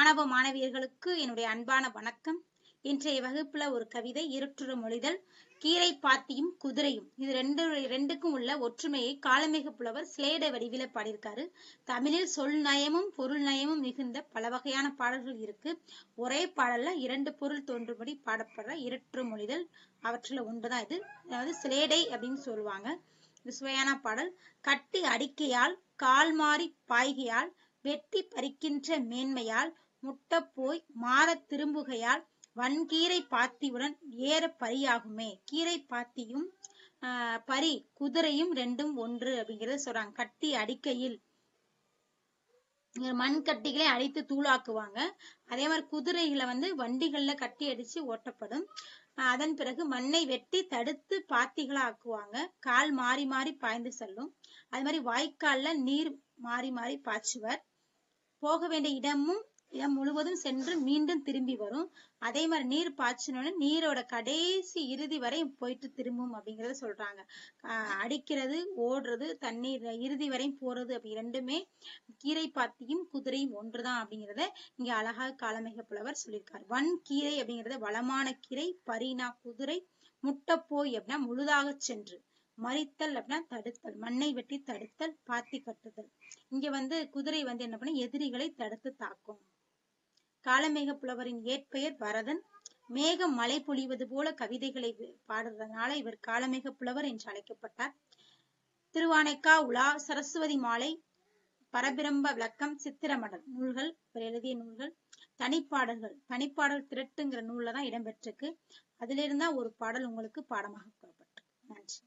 மாணவ மாணவியர்களுக்கு என்னுடைய அன்பான வணக்கம். இன்றைய வகுப்புல ஒரு கவிதை இருட்டுற மொழிதல். கீரை பாத்தியும் குதிரையும், இது ரெண்டுக்கும் உள்ள ஒற்றுமையை காளமேக புலவர் சிலேடை வடிவில பாடியிருக்காரு. தமிழில் சொல் நயமும் பொருள் நயமும் மிகுந்த பல வகையான பாடல்கள் இருக்கு. ஒரே பாடல்ல இரண்டு பொருள் தோன்றும்படி பாடப்படுற இருட்டுற மொழிதல் அவற்றுல ஒன்றுதான் இது. அதாவது சிலேடை அப்படின்னு சொல்லுவாங்க. இது சுவையான பாடல். கட்டி அடிக்கையால் கால் மாறி பாய்கையால் வெட்டி பறிக்கின்ற மேன்மையால் முட்டப்போய் மாறத் திரும்புகையால் வன்கீரை பாத்தியுடன் ஏற பரியாகுமே. கீரை பாத்தியும் பரி குதிரையும் ரெண்டும் ஒன்று அப்படிங்கறத சொல்றாங்க. கட்டி அடிக்கையில் மண் கட்டிகளை அடித்து தூளாக்குவாங்க. அதே மாதிரி குதிரைகளை வண்டிகள்ல கட்டி அடிச்சு ஓட்டப்படும். அதன் பிறகு மண்ணை வெட்டி தடுத்து பாத்திகளா ஆக்குவாங்க. கால் மாறி மாறி பாய்ந்து செல்லும். அது மாதிரி வாய்க்கால்ல நீர் மாறி மாறி பாய்ச்சுவர். போக வேண்டிய இடம் முழுவதும் சென்று மீண்டும் திரும்பி வரும். அதே மாதிரி நீர் பாய்ச்சணும்னு நீரோட கடைசி இறுதி வரை போயிட்டு திரும்பும் அப்படிங்கறத சொல்றாங்க. அடிக்கிறது, ஓடுறது, தண்ணீர் இறுதி வரை போறது அப்படி ரெண்டுமே கீரை பாத்தியும் குதிரையும் ஒன்றுதான் அப்படிங்கறத இங்க அழகாக காளமேக புலவர் சொல்லியிருக்காரு. வன் கீரை அப்படிங்கறத வளமான கீரை, பரினா குதிரை, முட்டப்போய் அப்படின்னா முழுதாக சென்று, மறித்தல் அப்படின்னா தடுத்தல், மண்ணை வெட்டி தடுத்தல், பாத்தி கட்டுதல். இங்க குதிரை என்ன பண்ண எதிரிகளை தடுத்து தாக்கும். காளமேக புலவரின் இயற்பெயர் பரதன். மேகம் மழை பொழிவது போல கவிதைகளை பாடுறதுனால இவர் காளமேக புலவர் என்று அழைக்கப்பட்டார். திருவானைக்கா உலா, சரஸ்வதி மாலை, பரபிரம்ப விளக்கம், சித்திரமடல் நூல்கள் இவர் எழுதிய நூல்கள். தனிப்பாடல் திரட்டுங்கிற நூல்ல தான் இடம்பெற்றிருக்கு. அதுல இருந்தா ஒரு பாடல் உங்களுக்கு பாடமாக கூறப்பட்டிருக்கு. நன்றி.